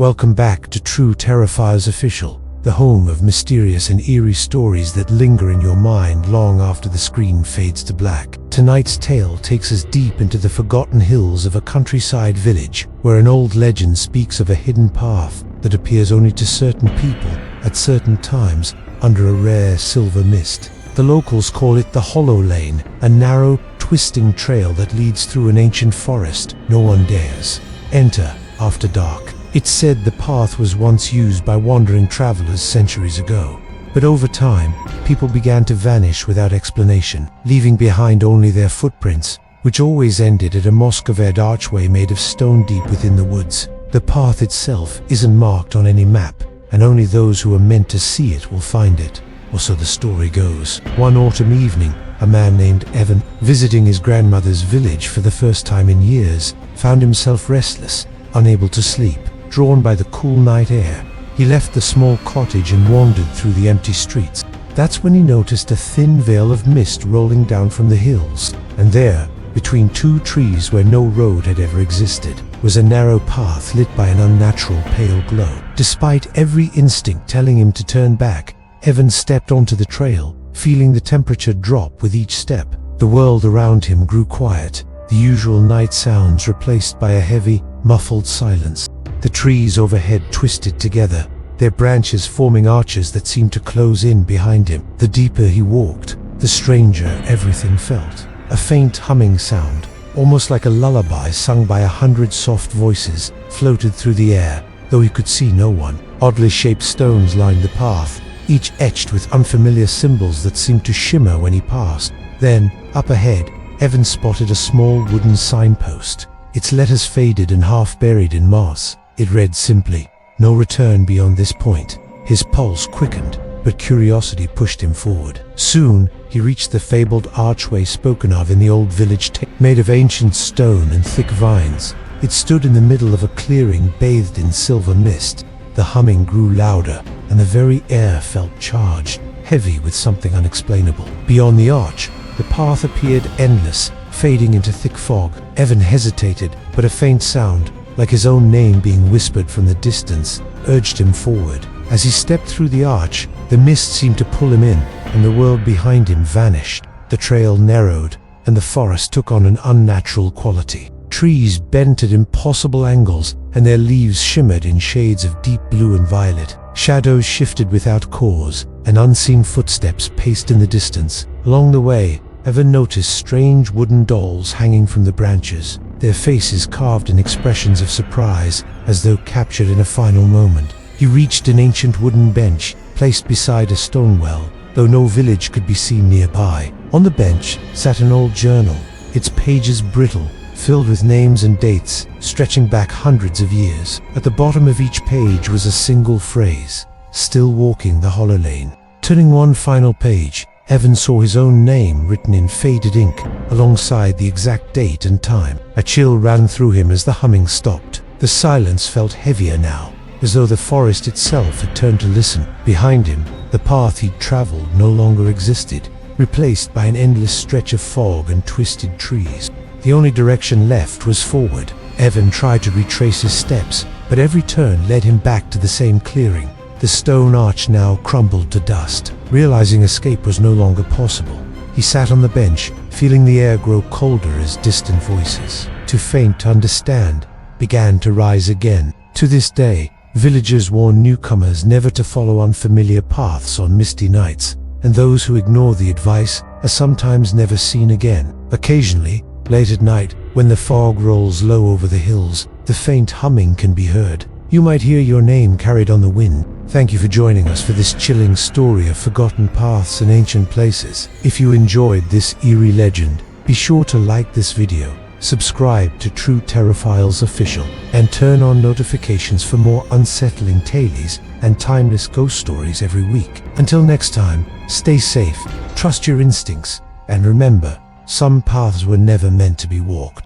Welcome back to True Terrifiers Official, the home of mysterious and eerie stories that linger in your mind long after the screen fades to black. Tonight's tale takes us deep into the forgotten hills of a countryside village, where an old legend speaks of a hidden path that appears only to certain people at certain times under a rare silver mist. The locals call it the Hollow Lane, a narrow, twisting trail that leads through an ancient forest no one dares enter after dark. It's said the path was once used by wandering travelers centuries ago, but over time, people began to vanish without explanation, leaving behind only their footprints, which always ended at a moss-covered archway made of stone deep within the woods. The path itself isn't marked on any map, and only those who are meant to see it will find it, or so the story goes. One autumn evening, a man named Evan, visiting his grandmother's village for the first time in years, found himself restless, unable to sleep. Drawn by the cool night air, he left the small cottage and wandered through the empty streets. That's when he noticed a thin veil of mist rolling down from the hills, and there, between two trees where no road had ever existed, was a narrow path lit by an unnatural pale glow. Despite every instinct telling him to turn back, Evan stepped onto the trail, feeling the temperature drop with each step. The world around him grew quiet, the usual night sounds replaced by a heavy, muffled silence. The trees overhead twisted together, their branches forming arches that seemed to close in behind him. The deeper he walked, the stranger everything felt. A faint humming sound, almost like a lullaby sung by 100 soft voices, floated through the air, though he could see no one. Oddly shaped stones lined the path, each etched with unfamiliar symbols that seemed to shimmer when he passed. Then, up ahead, Evan spotted a small wooden signpost, its letters faded and half buried in moss. It read simply, "No return beyond this point." His pulse quickened, but curiosity pushed him forward. Soon, he reached the fabled archway spoken of in the old village tale, made of ancient stone and thick vines. It stood in the middle of a clearing bathed in silver mist. The humming grew louder, and the very air felt charged, heavy with something unexplainable. Beyond the arch, the path appeared endless, fading into thick fog. Evan hesitated, but a faint sound, like his own name being whispered from the distance, urged him forward. As he stepped through the arch, the mist seemed to pull him in, and the world behind him vanished. The trail narrowed, and the forest took on an unnatural quality. Trees bent at impossible angles, and their leaves shimmered in shades of deep blue and violet. Shadows shifted without cause, and unseen footsteps paced in the distance. Along the way, Evan noticed strange wooden dolls hanging from the branches, their faces carved in expressions of surprise, as though captured in a final moment. He reached an ancient wooden bench, placed beside a stone well, though no village could be seen nearby. On the bench sat an old journal, its pages brittle, filled with names and dates, stretching back hundreds of years. At the bottom of each page was a single phrase, "Still walking the Hollow Lane." Turning one final page, Evan saw his own name written in faded ink, alongside the exact date and time. A chill ran through him as the humming stopped. The silence felt heavier now, as though the forest itself had turned to listen. Behind him, the path he'd traveled no longer existed, replaced by an endless stretch of fog and twisted trees. The only direction left was forward. Evan tried to retrace his steps, but every turn led him back to the same clearing. The stone arch now crumbled to dust. Realizing escape was no longer possible, he sat on the bench, feeling the air grow colder as distant voices, too faint to understand, began to rise again. To this day, villagers warn newcomers never to follow unfamiliar paths on misty nights, and those who ignore the advice are sometimes never seen again. Occasionally, late at night, when the fog rolls low over the hills, the faint humming can be heard. You might hear your name carried on the wind. Thank you for joining us for this chilling story of forgotten paths and ancient places. If you enjoyed this eerie legend, be sure to like this video, subscribe to True Terrifiers Official, and turn on notifications for more unsettling tales and timeless ghost stories every week. Until next time, stay safe, trust your instincts, and remember, some paths were never meant to be walked.